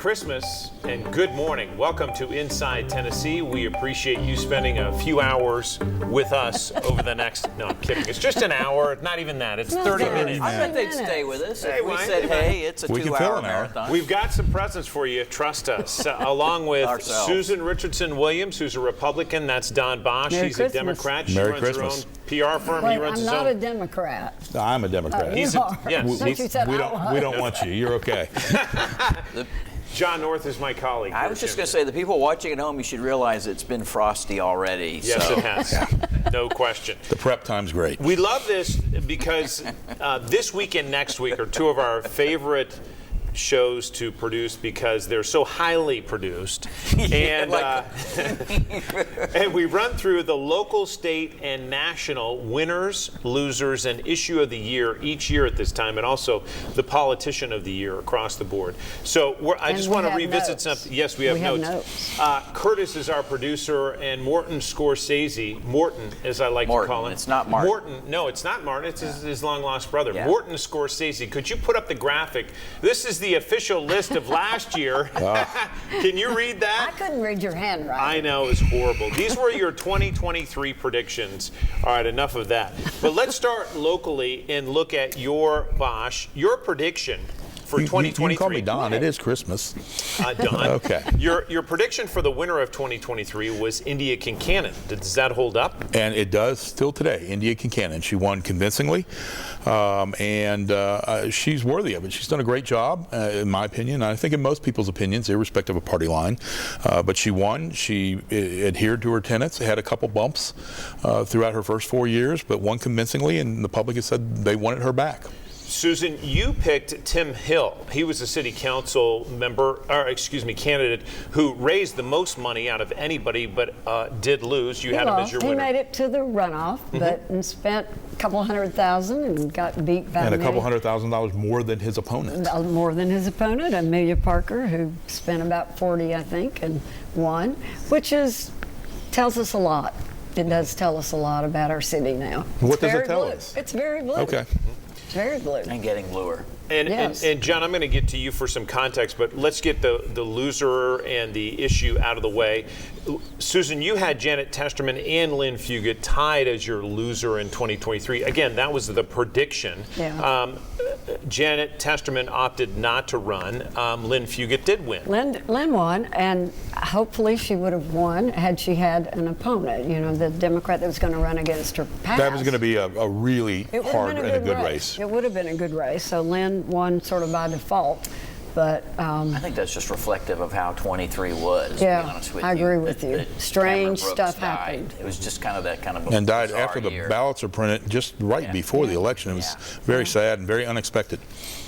Christmas and good morning. Welcome to Inside Tennessee. We appreciate you spending a few hours with us over the next, no, I'm kidding. It's just an hour, not even that. It's 30 minutes. I bet they'd stay with us if we why? said, hey, it's a two-hour marathon. We've got some presents for you, trust us, along with Ourselves. Susan Richardson-Williams, who's a Republican. That's Don Bosch. Merry He's Christmas. a Democrat. She Merry runs Christmas. her own PR firm. Wait, He runs I'm his not own. a Democrat. I'm a Democrat. He's You a- are. yes. That's what you said we out loud. don't want you. You're okay. John North is my colleague. I was just going to say, the people watching at home, you should realize it's been frosty already. Yes, so. it has. No question. The prep time's great. We love this because this week and next week are two of our favorite shows to produce because they're so highly produced. And, and we run through the local, state, and national winners, losers, and issue of the year each year at this time, and also the politician of the year across the board. So I just want to revisit notes. something. Yes, we have notes. Curtis is our producer, and Morton Scorsese, Morton, as I like to call him. It's not Martin. Morton, no, it's not Martin. It's his long-lost brother. Yeah. Morton Scorsese. Could you put up the graphic? This is the official list of last year. Can you read that? I couldn't read your handwriting. I know, it's horrible. These were your 2023 predictions. All right, enough of that. But let's start locally and look at your prediction for 2023. You can call me Don. It is Christmas. Don. Okay. Your prediction for the winner of 2023 was India Kincannon. Does that hold up? And it does still today. India Kincannon. She won convincingly, and she's worthy of it. She's done a great job, in my opinion. I think in most people's opinions, irrespective of party line. But she won. She adhered to her tenets. Had a couple bumps throughout her first 4 years, but won convincingly, and the public has said they wanted her back. Susan, you picked Tim Hill. He was a city council candidate who raised the most money out of anybody, but did lose. You had him as your winner. He made it to the runoff, but spent a couple $100,000 and got beat by And a couple $100,000 more than his opponent. more than his opponent, Amelia Parker, who spent about 40, I think, and won, which tells us a lot. It does tell us a lot about our city now. What does it tell us? It's very blue. Okay. It's very blue. And getting bluer. Yes. And John, I'm going to get to you for some context, but let's get the loser and the issue out of the way. Susan, you had Janet Testerman and Lynn Fugit tied as your loser in 2023. Again, that was the prediction. Yeah. Janet Testerman opted not to run. Lynn Fugit did win. Lynn won, and hopefully she would have won had she had an opponent. You know, the Democrat that was going to run against her passed. That was going to be a really hard and a good race. It would have been a good race. So Lynn won sort of by default. But I think that's just reflective of how 23 was, to yeah, be honest with I you. agree with you. Cameron Strange Brooks stuff died. happened. It was just kind of that kind of And died bizarre after the year. ballots are printed just right before the election. It was very sad and very unexpected.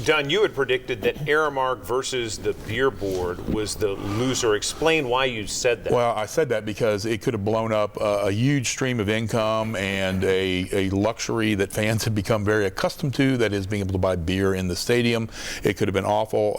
Don, you had predicted that Aramark versus the Beer Board was the loser. Explain why you said that. Well, I said that because it could have blown up a huge stream of income and a luxury that fans have become very accustomed to, that is being able to buy beer in the stadium. It could have been awful.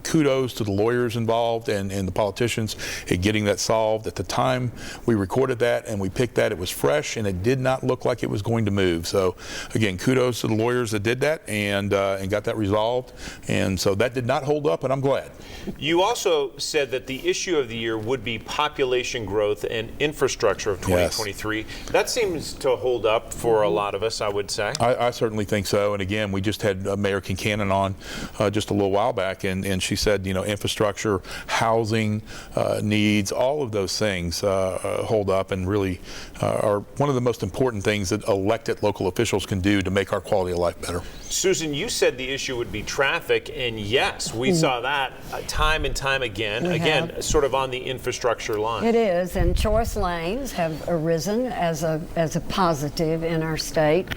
Kudos to the lawyers involved and the politicians in getting that solved. At the time we recorded that and we picked that, it was fresh and it did not look like it was going to move. So again, kudos to the lawyers that did that and got that resolved. And so that did not hold up, and I'm glad. You also said that the issue of the year would be population growth and infrastructure of 2023. Yes. That seems to hold up for a lot of us, I would say. I certainly think so. And again, we just had Mayor Kincannon on just a little while back, and she said, you know, infrastructure, housing needs, all of those things hold up and really are one of the most important things that elected local officials can do to make our quality of life better. Susan, you said the issue would be traffic, and yes, we saw that time and time again, sort of on the infrastructure line. It is, and choice lanes have arisen as a positive in our state,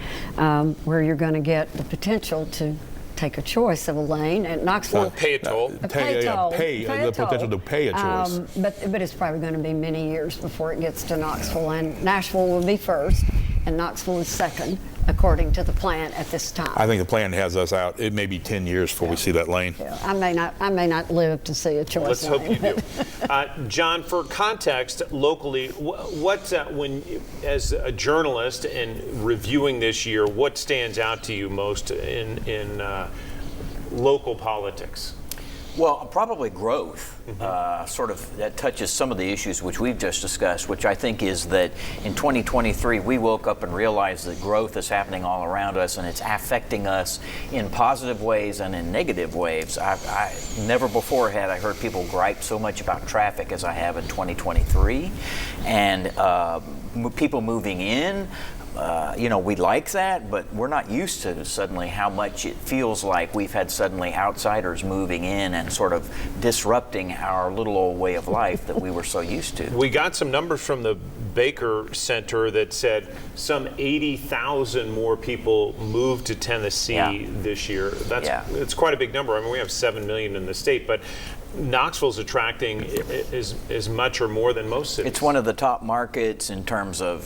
where you're going to get the potential to take a choice of a lane at Knoxville. Pay a toll. The potential to pay a choice. But it's probably going to be many years before it gets to Knoxville, and Nashville will be first, and Knoxville is second, according to the plan at this time. I think the plan has us out. It may be 10 years before we see that lane. Yeah, I may not live to see a choice. Let's hope you do. John, for context, locally, when as a journalist and reviewing this year, what stands out to you most in local politics? Well, probably growth. Sort of that touches some of the issues which we've just discussed, which I think is that in 2023 we woke up and realized that growth is happening all around us and it's affecting us in positive ways and in negative ways. I never before had I heard people gripe so much about traffic as I have in 2023, and people moving in. We like that, but we're not used to suddenly how much it feels like we've had suddenly outsiders moving in and sort of disrupting our little old way of life that we were so used to. We got some numbers from the Baker Center that said some 80,000 more people moved to Tennessee this year. It's quite a big number. I mean, we have 7 million in the state, but Knoxville's attracting as much or more than most cities. It's one of the top markets in terms of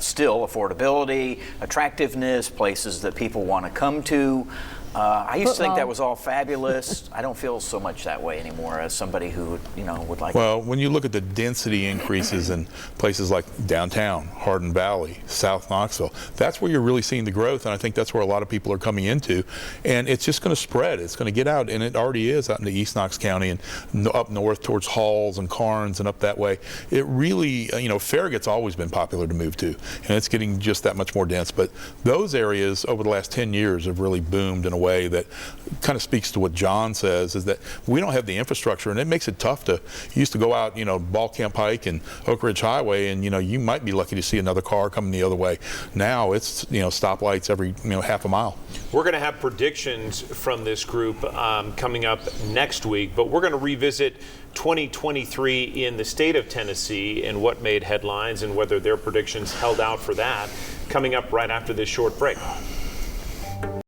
still affordability, attractiveness, places that people want to come to. I used to think that was all fabulous. I don't feel so much that way anymore as somebody who would like. Well, when you look at the density increases in places like downtown, Hardin Valley, South Knoxville, that's where you're really seeing the growth, and I think that's where a lot of people are coming into. And it's just going to spread. It's going to get out, and it already is out into East Knox County and up north towards Halls and Karnes and up that way. It really, Farragut's always been popular to move to, and it's getting just that much more dense. But those areas over the last 10 years have really boomed in a way that kind of speaks to what John says, is that we don't have the infrastructure, and it makes it tough to. You used to go out, Ball Camp Pike and Oak Ridge Highway, and you might be lucky to see another car coming the other way. Now it's stoplights every half a mile. We're going to have predictions from this group coming up next week, but we're going to revisit 2023 in the state of Tennessee and what made headlines and whether their predictions held out for that, coming up right after this short break.